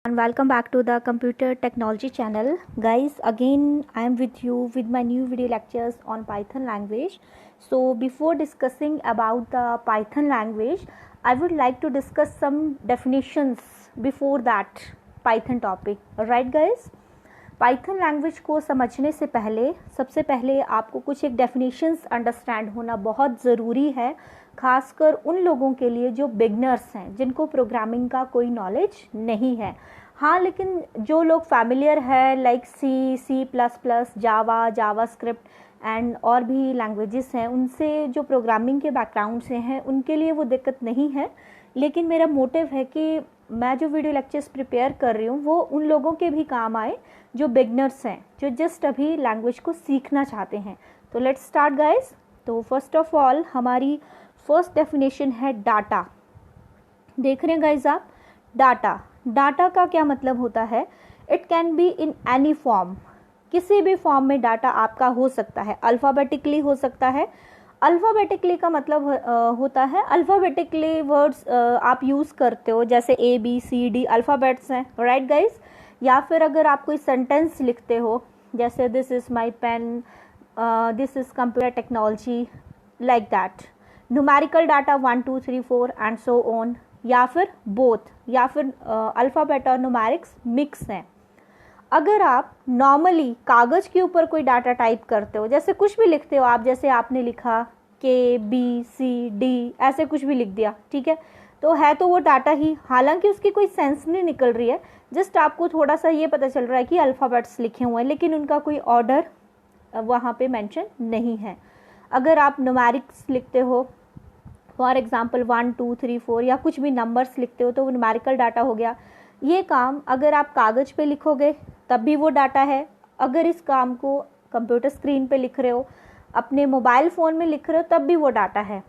And welcome back to the computer technology channel. Guys, again I am with you with my new video lectures on Python language. So before discussing about the Python language, I would like to discuss some definitions before that Python topic. Alright guys, Python language को समझने से पहले सबसे पहले आपको कुछ एक definitions understand होना बहुत ज़रूरी है, खासकर उन लोगों के लिए जो बिगनर्स हैं, जिनको प्रोग्रामिंग का कोई नॉलेज नहीं है। हाँ, लेकिन जो लोग फैमिलियर है like C plus plus, JavaScript and और भी लैंग्वेजेस हैं, उनसे जो प्रोग्रामिंग के बैकग्राउंड से हैं उनके लिए वो दिक्कत नहीं है। लेकिन मेरा मोटिव है कि मैं जो वीडियो लेक्चर्स प्रिपेयर कर रही हूँ वो उन लोगों के भी काम आए जो बिगनर्स हैं, जो जस्ट अभी लैंग्वेज को सीखना चाहते हैं। तो लेट्स स्टार्ट गाइस। तो फर्स्ट ऑफ ऑल हमारी फर्स्ट डेफिनेशन है डाटा। देख रहे हैं गाइस आप, डाटा का क्या मतलब होता है? It can be in any form, किसी भी फॉर्म में डाटा आपका हो सकता है। अल्फ़ाबेटिकली हो सकता है। अल्फ़ाबेटिकली का मतलब होता है अल्फ़ाबेटिकली वर्ड्स आप यूज़ करते हो, जैसे ABCD अल्फ़ाबेट्स हैं, राइट गाइस। या फिर अगर आप कोई सेंटेंस लिखते हो, जैसे this is my pen, this is computer technology, like that. Numerical data 1 2 3 4 and so on, या फिर बोथ, या फिर अल्फ़ाबेट और न्यूमेरिक्स मिक्स हैं। अगर आप नॉर्मली कागज़ के ऊपर कोई डाटा टाइप करते हो, जैसे कुछ भी लिखते हो आप, जैसे आपने लिखा KBCD, ऐसे कुछ भी लिख दिया, ठीक है, तो है तो वो डाटा ही, हालांकि उसकी कोई सेंस नहीं निकल रही है, जस्ट आपको थोड़ा सा ये पता चल रहा है कि अल्फ़ाबेट्स लिखे हुए हैं, लेकिन उनका कोई ऑर्डर वहाँ पे मेंशन नहीं है। अगर आप न्यूमेरिक्स लिखते हो, फॉर एग्जांपल 1 2 3 4 या कुछ भी नंबर्स लिखते हो, तो वो न्यूमेरिकल डाटा हो गया। ये काम अगर आप कागज़ पे लिखोगे तब भी वो डाटा है। अगर इस काम को कंप्यूटर स्क्रीन पे लिख रहे हो, अपने मोबाइल फ़ोन में लिख रहे हो, तब भी वो डाटा है,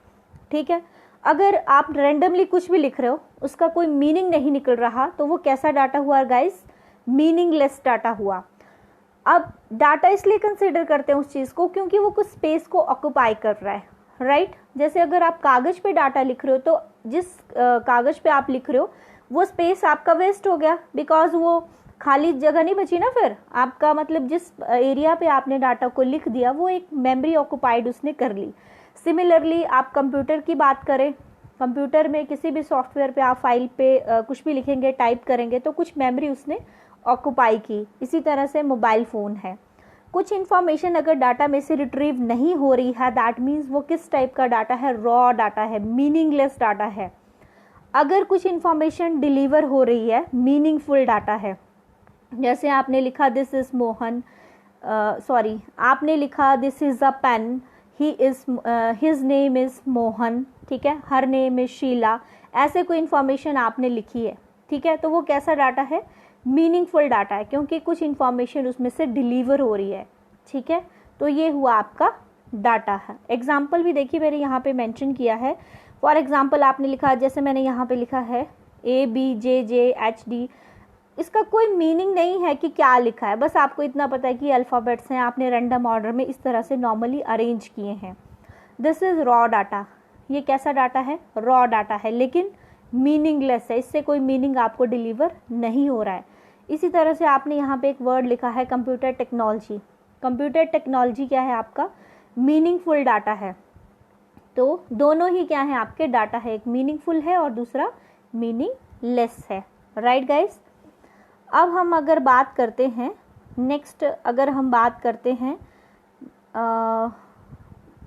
ठीक है। अगर आप रैंडमली कुछ भी लिख रहे हो, उसका कोई मीनिंग नहीं निकल रहा, तो वो कैसा डाटा हुआ गाइस? मीनिंगलेस डाटा हुआ। अब डाटा इसलिए कंसिडर करते हैं उस चीज़ को क्योंकि वो कुछ स्पेस को ऑक्यूपाई कर रहा है, राइट। जैसे अगर आप कागज़ पे डाटा लिख रहे हो, तो जिस कागज़ पे आप लिख रहे हो वो स्पेस आपका वेस्ट हो गया, बिकॉज वो खाली जगह नहीं बची ना। फिर आपका मतलब जिस एरिया पे आपने डाटा को लिख दिया वो एक मेमोरी ऑक्यूपाइड उसने कर ली। सिमिलरली आप कंप्यूटर की बात करें, कंप्यूटर में किसी भी सॉफ्टवेयर पे आप फाइल पे कुछ भी लिखेंगे, टाइप करेंगे, तो कुछ मेमोरी उसने ऑक्यूपाई की। इसी तरह से मोबाइल फ़ोन है। कुछ इन्फॉर्मेशन अगर डाटा में से रिट्रीव नहीं हो रही है, दैट मीन्स वो किस टाइप का डाटा है? रॉ डाटा है, मीनिंगलेस डाटा है। अगर कुछ इन्फॉर्मेशन डिलीवर हो रही है, मीनिंगफुल डाटा है। जैसे आपने लिखा दिस इज़ मोहन, सॉरी आपने लिखा this is a pen, his name is Mohan, ठीक है, हर नेम इज़ शीला, ऐसे कोई इन्फॉर्मेशन आपने लिखी है, ठीक है, तो वो कैसा डाटा है? मीनिंगफुल डाटा है, क्योंकि कुछ इन्फॉर्मेशन उसमें से डिलीवर हो रही है, ठीक है। तो ये हुआ आपका डाटा है। एग्जाम्पल भी देखिए मैंने यहाँ पे मेंशन किया है। फॉर एग्जाम्पल आपने लिखा, जैसे मैंने यहाँ पे लिखा है ABJJHD, इसका कोई मीनिंग नहीं है कि क्या लिखा है, बस आपको इतना पता है कि अल्फ़ाबेट्स हैं, आपने रैंडम ऑर्डर में इस तरह से नॉर्मली अरेंज किए हैं। This is raw data. ये कैसा डाटा है? रॉ डाटा है, लेकिन मीनिंगलेस है, इससे कोई मीनिंग आपको डिलीवर नहीं हो रहा है। इसी तरह से आपने यहाँ पे एक वर्ड लिखा है कंप्यूटर टेक्नोलॉजी। कंप्यूटर टेक्नोलॉजी क्या है? आपका मीनिंगफुल डाटा है। तो दोनों ही क्या है? आपके डाटा है, एक मीनिंगफुल है और दूसरा मीनिंगलेस है, राइट गाइस। अब हम अगर बात करते हैं नेक्स्ट, अगर हम बात करते हैं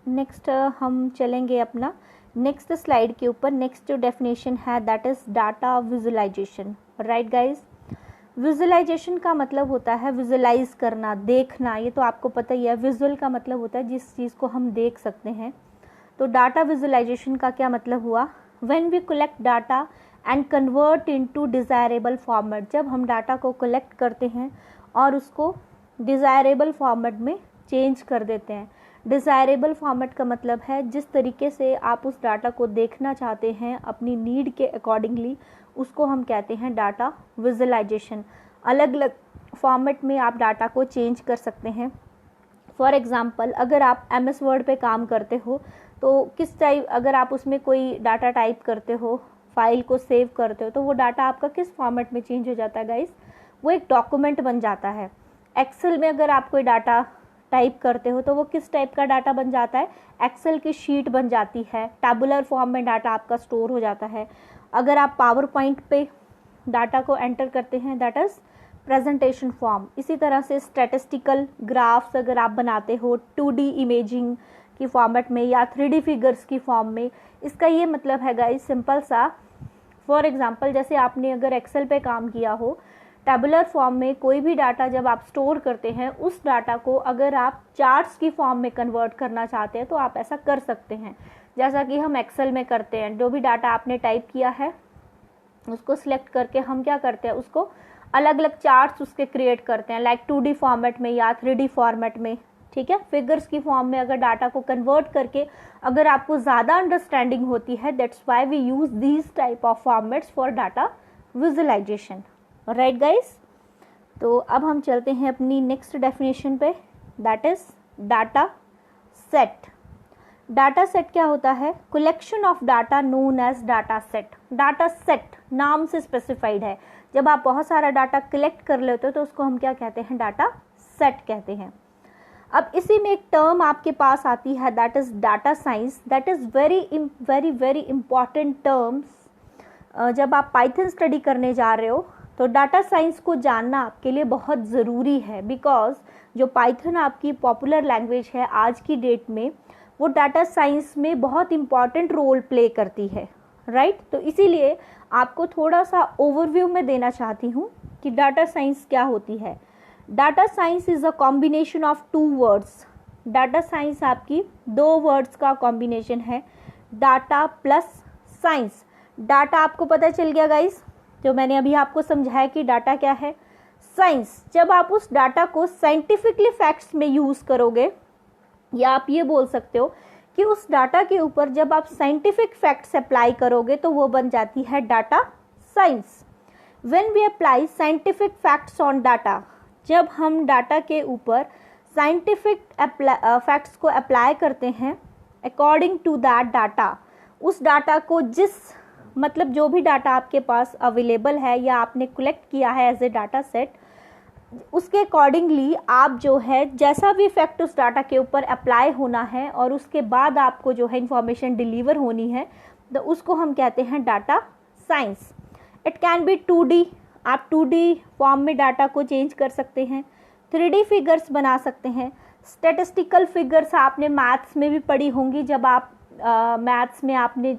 नेक्स्ट हम चलेंगे अपना नेक्स्ट स्लाइड के ऊपर। नेक्स्ट जो डेफिनेशन है that is data visualisation, right guys. Visualisation का मतलब होता है विजुअलाइज करना, देखना, ये तो आपको पता ही है। विजुअल का मतलब होता है जिस चीज़ को हम देख सकते हैं। तो डाटा विजुअलाइजेशन का क्या मतलब हुआ? When we collect data and convert into desirable format, जब हम डाटा को कलेक्ट करते हैं और उसको डिज़ायरेबल फॉर्मेट में चेंज कर देते हैं। डिज़ायरेबल फॉर्मेट का मतलब है जिस तरीके से आप उस डाटा को देखना चाहते हैं अपनी नीड के अकॉर्डिंगली, उसको हम कहते हैं डाटा विजुअलाइजेशन। अलग अलग फॉर्मेट में आप डाटा को चेंज कर सकते हैं। फॉर एग्ज़ाम्पल अगर आप MS वर्ड पे काम करते हो, तो किस टाइप, अगर आप उसमें कोई डाटा टाइप करते हो, फाइल को सेव करते हो तो वो डाटा आपका किस फॉर्मेट में चेंज हो जाता है गाइस, वो एक डॉक्यूमेंट बन जाता है। एक्सेल में अगर आप कोई डाटा टाइप करते हो तो वो किस टाइप का डाटा बन जाता है, एक्सेल की शीट बन जाती है, टैबुलर फॉर्म में डाटा आपका स्टोर हो जाता है। अगर आप पावर पॉइंट पे डाटा को एंटर करते हैं दैट इज प्रेजेंटेशन फॉर्म। इसी तरह से स्टैटिस्टिकल ग्राफ्स अगर आप बनाते हो 2D इमेजिंग की फॉर्मेट में या 3D फिगर्स की फॉर्म में, इसका ये मतलब है गाइस सिंपल सा, फॉर एग्जांपल जैसे आपने अगर एक्सेल पे काम किया हो, टैबुलर फॉर्म में कोई भी डाटा जब आप स्टोर करते हैं उस डाटा को अगर आप चार्ट्स की फॉर्म में कन्वर्ट करना चाहते हैं तो आप ऐसा कर सकते हैं, जैसा कि हम एक्सेल में करते हैं। जो भी डाटा आपने टाइप किया है उसको सिलेक्ट करके हम क्या करते हैं, उसको अलग अलग चार्ट्स उसके क्रिएट करते हैं, लाइक 2D फॉर्मेट में या 3D फॉर्मेट में, ठीक है। फिगर्स की फॉर्म में अगर डाटा को कन्वर्ट करके अगर आपको ज़्यादा अंडरस्टैंडिंग होती है, that's why we use these type of formats for data visualisation, right guys. तो अब हम चलते हैं अपनी नेक्स्ट डेफिनेशन पे, that is data set. Data set क्या होता है, collection of data known as data set. Data set नाम से स्पेसिफाइड है, जब आप बहुत सारा डाटा कलेक्ट कर लेते हो तो उसको हम क्या कहते हैं, डाटा सेट कहते हैं। अब इसी में एक टर्म आपके पास आती है that is data science, that is very very important terms. जब आप पाइथन स्टडी करने जा रहे हो तो डाटा साइंस को जानना आपके लिए बहुत ज़रूरी है, बिकॉज जो पाइथन आपकी पॉपुलर लैंग्वेज है आज की डेट में वो डाटा साइंस में बहुत इंपॉर्टेंट रोल प्ले करती है, राइट। तो इसीलिए आपको थोड़ा सा ओवरव्यू में देना चाहती हूँ कि डाटा साइंस क्या होती है। Data science is a combination of 2 words. Data science आपकी 2 वर्ड्स का कॉम्बिनेशन है, डाटा प्लस साइंस। डाटा आपको पता चल गया गाइस, जो मैंने अभी आपको समझाया कि डाटा क्या है, साइंस। जब आप उस डाटा को साइंटिफिकली फैक्ट्स में यूज़ करोगे, या आप ये बोल सकते हो कि उस डाटा के ऊपर जब आप साइंटिफिक फैक्ट्स अप्लाई करोगे तो वो बन जाती है data science. When we apply scientific facts on data, जब हम डाटा के ऊपर साइंटिफिक फैक्ट्स को अप्लाई करते हैं अकॉर्डिंग टू दैट डाटा, उस डाटा को मतलब जो भी डाटा आपके पास अवेलेबल है या आपने कलेक्ट किया है एज ए डाटा सेट, उसके अकॉर्डिंगली आप जो है जैसा भी फैक्ट उस डाटा के ऊपर अप्लाई होना है और उसके बाद आपको जो है इंफॉर्मेशन डिलीवर होनी है, तो उसको हम कहते हैं data science. It can be 2D, आप 2D फॉर्म में डाटा को चेंज कर सकते हैं, 3D फिगर्स बना सकते हैं। स्टैटिस्टिकल फिगर्स आपने मैथ्स में भी पढ़ी होंगी, जब आप मैथ्स में आपने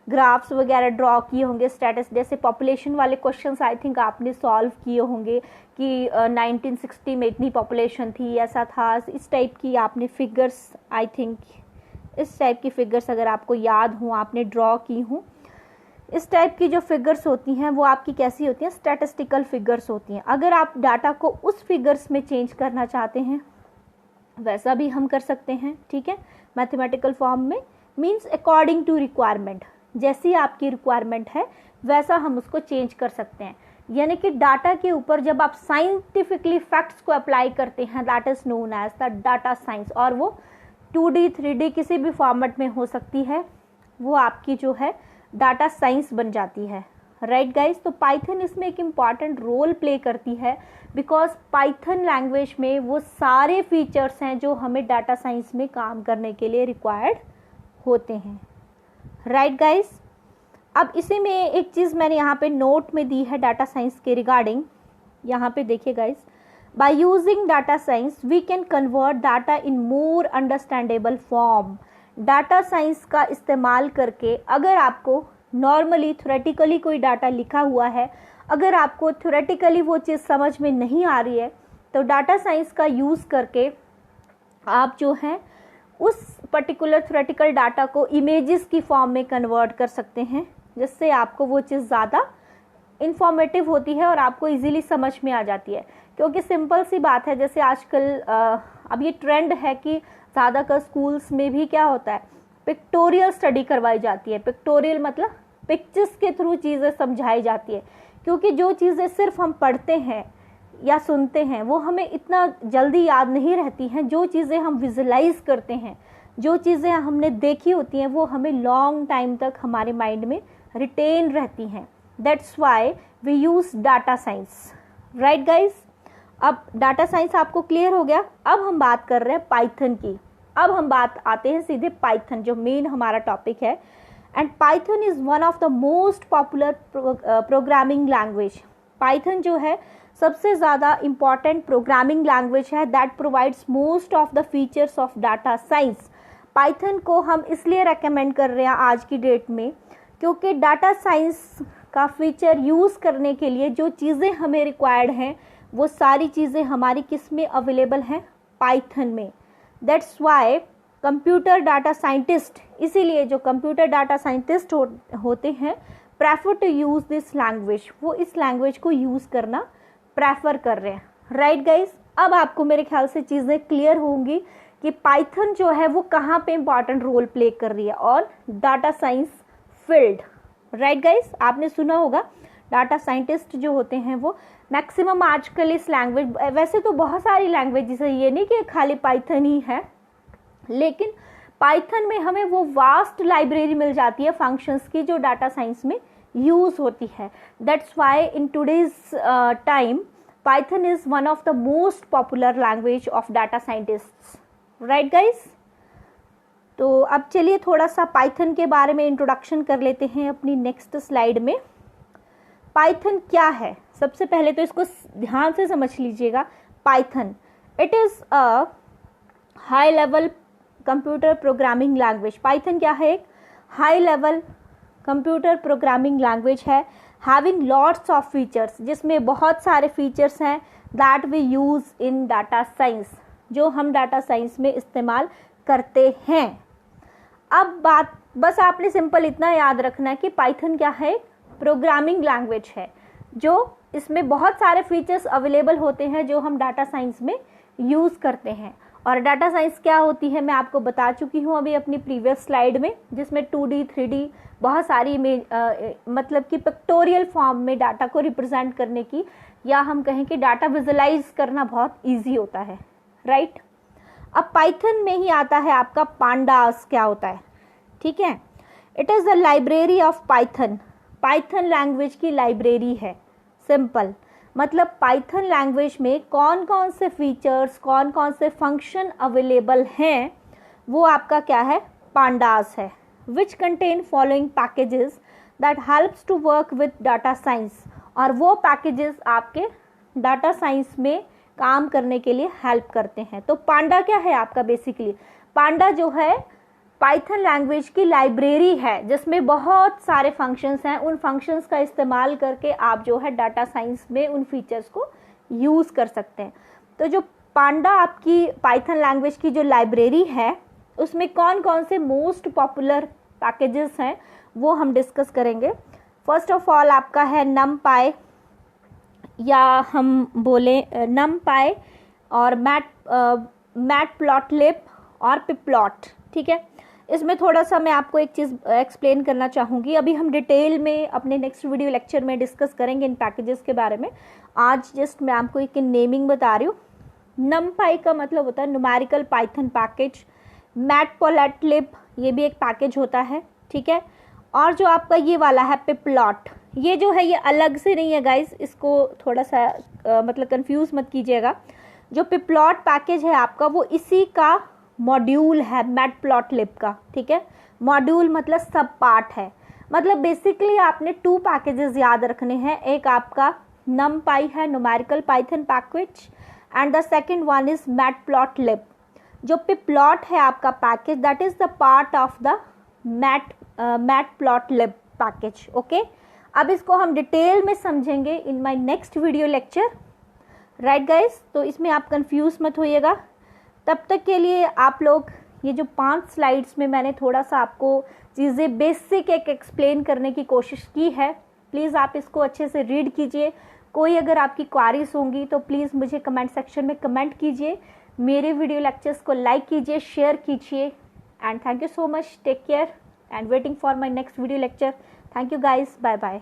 ग्राफ्स वगैरह ड्रॉ किए होंगे, स्टेटस जैसे पॉपुलेशन वाले क्वेश्चंस आई थिंक आपने सॉल्व किए होंगे कि 1960 में इतनी पॉपुलेशन थी, ऐसा था, इस टाइप की आपने फिगर्स, आई थिंक इस टाइप की फिगर्स अगर आपको याद हो आपने ड्रॉ की हूँ, इस टाइप की जो फिगर्स होती हैं वो आपकी कैसी होती हैं, स्टैटिस्टिकल फिगर्स होती हैं। अगर आप डाटा को उस फिगर्स में चेंज करना चाहते हैं वैसा भी हम कर सकते हैं, ठीक है, मैथमेटिकल फॉर्म में, मीन्स अकॉर्डिंग टू रिक्वायरमेंट, जैसी आपकी रिक्वायरमेंट है वैसा हम उसको चेंज कर सकते हैं। यानी कि डाटा के ऊपर जब आप साइंटिफिकली फैक्ट्स को अप्लाई करते हैं that is known as the data science, और वो 2D 3D किसी भी फॉर्मेट में हो सकती है, वो आपकी जो है डाटा साइंस बन जाती है, राइट गाइस। तो पाइथन इसमें एक इम्पॉर्टेंट रोल प्ले करती है, बिकॉज पाइथन लैंग्वेज में वो सारे फीचर्स हैं जो हमें डाटा साइंस में काम करने के लिए रिक्वायर्ड होते हैं, राइट गाइस। अब इसी में एक चीज़ मैंने यहाँ पे नोट में दी है डाटा साइंस के रिगार्डिंग, यहाँ पे देखिए guys, by using data science we can convert data in more understandable form. Data science का इस्तेमाल करके अगर आपको नॉर्मली थ्योरेटिकली कोई डाटा लिखा हुआ है, अगर आपको थ्योरेटिकली वो चीज़ समझ में नहीं आ रही है, तो डाटा साइंस का यूज़ करके आप जो है उस पर्टिकुलर थ्योरेटिकल डाटा को इमेजेस की फॉर्म में कन्वर्ट कर सकते हैं, जिससे आपको वो चीज़ ज़्यादा इंफॉर्मेटिव होती है और आपको इजीली समझ में आ जाती है। क्योंकि सिंपल सी बात है, जैसे आजकल अब ये ट्रेंड है कि ज़्यादातर स्कूल्स में भी क्या होता है, पिक्टोरियल स्टडी करवाई जाती है। पिक्टोरियल मतलब पिक्चर्स के थ्रू चीज़ें समझाई जाती है, क्योंकि जो चीज़ें सिर्फ हम पढ़ते हैं या सुनते हैं वो हमें इतना जल्दी याद नहीं रहती हैं। जो चीज़ें हम विजुलाइज करते हैं, जो चीज़ें हमने देखी होती हैं, वो हमें लॉन्ग टाइम तक हमारे माइंड में रिटेन रहती हैं। That's why we use data science, right guys. अब डाटा साइंस आपको क्लियर हो गया। अब हम बात कर रहे हैं पाइथन की। अब हम बात आते हैं सीधे पाइथन, जो मेन हमारा टॉपिक है। And Python is one of the most popular programming language. Python जो है सबसे ज़्यादा इम्पॉर्टेंट प्रोग्रामिंग लैंग्वेज है that provides most of the features of data science. Python को हम इसलिए रेकमेंड कर रहे हैं आज की डेट में क्योंकि डाटा साइंस का फीचर यूज़ करने के लिए जो चीज़ें हमें रिक्वायर्ड हैं वो सारी चीज़ें हमारी किस में अवेलेबल हैं, पाइथन में। That's why computer data scientist, इसीलिए जो कंप्यूटर डाटा साइंटिस्ट होते हैं prefer to use this language, वो इस लैंग्वेज को यूज़ करना प्रेफर कर रहे हैं, राइट गाइज। अब आपको मेरे ख्याल से चीज़ें क्लियर होंगी कि पाइथन जो है वो कहाँ पे इंपॉर्टेंट रोल प्ले कर रही है और data science field, right guys. आपने सुना होगा डाटा साइंटिस्ट जो होते हैं वो मैक्सिमम आजकल इस लैंग्वेज, वैसे तो बहुत सारी लैंग्वेज, जैसे ये नहीं कि खाली पाइथन ही है, लेकिन पाइथन में हमें वो वास्ट लाइब्रेरी मिल जाती है फंक्शंस की जो डाटा साइंस में यूज होती है। That's Y in today's time Python is one of the most popular language of data scientists, right guys. तो अब चलिए थोड़ा सा पाइथन के बारे में इंट्रोडक्शन कर लेते हैं अपनी नेक्स्ट स्लाइड में। पाइथन क्या है, सबसे पहले तो इसको ध्यान से समझ लीजिएगा। Python it is a high level computer programming language. Python क्या है, एक high level computer programming language है हैविंग लॉट्स ऑफ फीचर्स, जिसमें बहुत सारे फीचर्स हैं that we use in data science, जो हम डाटा साइंस में इस्तेमाल करते हैं। अब बात बस आपने सिंपल इतना याद रखना है कि पाइथन क्या है, प्रोग्रामिंग लैंग्वेज है, जो इसमें बहुत सारे फीचर्स अवेलेबल होते हैं जो हम डाटा साइंस में यूज़ करते हैं। और डाटा साइंस क्या होती है मैं आपको बता चुकी हूँ अभी अपनी प्रीवियस स्लाइड में, जिसमें 2D 3D बहुत सारी इमेज मतलब कि पिक्टोरियल फॉर्म में डाटा को रिप्रेजेंट करने की, या हम कहें कि डाटा विजुलाइज करना बहुत ईजी होता है, राइट। अब पाइथन में ही आता है आपका पांडास क्या होता है, ठीक है। It is the library of Python, Python language की लाइब्रेरी है, सिंपल मतलब पाइथन लैंग्वेज में कौन कौन से फीचर्स, कौन कौन से फंक्शन अवेलेबल हैं वो आपका क्या है, पांडास है। Which contain following packages that helps to work with data science, और वो पैकेजेस आपके डाटा साइंस में काम करने के लिए हेल्प करते हैं। तो पांडा क्या है आपका, बेसिकली पांडा जो है पाइथन लैंग्वेज की लाइब्रेरी है जिसमें बहुत सारे फंक्शंस हैं। उन फंक्शंस का इस्तेमाल करके आप जो है डाटा साइंस में उन फीचर्स को यूज़ कर सकते हैं। तो जो पांडा आपकी पाइथन लैंग्वेज की जो लाइब्रेरी है उसमें कौन कौन से मोस्ट पॉपुलर पैकेजेस हैं वो हम डिस्कस करेंगे। फर्स्ट ऑफ ऑल आपका है नमपाई, या हम बोले नमपाई और मैटप्लॉटलिब और पिप्लॉट, ठीक है। इसमें थोड़ा सा मैं आपको एक चीज़ एक्सप्लेन करना चाहूँगी, अभी हम डिटेल में अपने नेक्स्ट वीडियो लेक्चर में डिस्कस करेंगे इन पैकेजेस के बारे में। आज जस्ट मैं आपको एक नेमिंग बता रही हूँ। नमपाई का मतलब होता है न्यूमेरिकल पाइथन पैकेज, मैटप्लॉटलिब ये भी एक पैकेज होता है, ठीक है। और जो आपका ये वाला है पिप्लॉट, ये जो है ये अलग से नहीं है गाइज, इसको थोड़ा सा मतलब कंफ्यूज मत कीजिएगा। जो पिप्लॉट पैकेज है आपका वो इसी का मॉड्यूल है मैटप्लॉटलिब का, ठीक है। मॉड्यूल मतलब सब पार्ट है, मतलब बेसिकली आपने 2 पैकेजेस याद रखने हैं। एक आपका नमपाई है numerical Python package and the second one is matplotlib. जो पिप्लॉट है आपका package that is the part of the matplotlib package, okay. अब इसको हम डिटेल में समझेंगे in my next video lecture, right guys. तो इसमें आप कंफ्यूज मत होइएगा। तब तक के लिए आप लोग ये जो 5 स्लाइड्स में मैंने थोड़ा सा आपको चीज़ें बेसिक एक एक्सप्लेन करने की कोशिश की है, प्लीज़ आप इसको अच्छे से रीड कीजिए। कोई अगर आपकी क्वारीज होंगी तो प्लीज़ मुझे कमेंट सेक्शन में कमेंट कीजिए। मेरे वीडियो लेक्चर्स को लाइक कीजिए, शेयर कीजिए and thank you so much, take care and waiting for my next video lecture. Thank you guys, bye bye.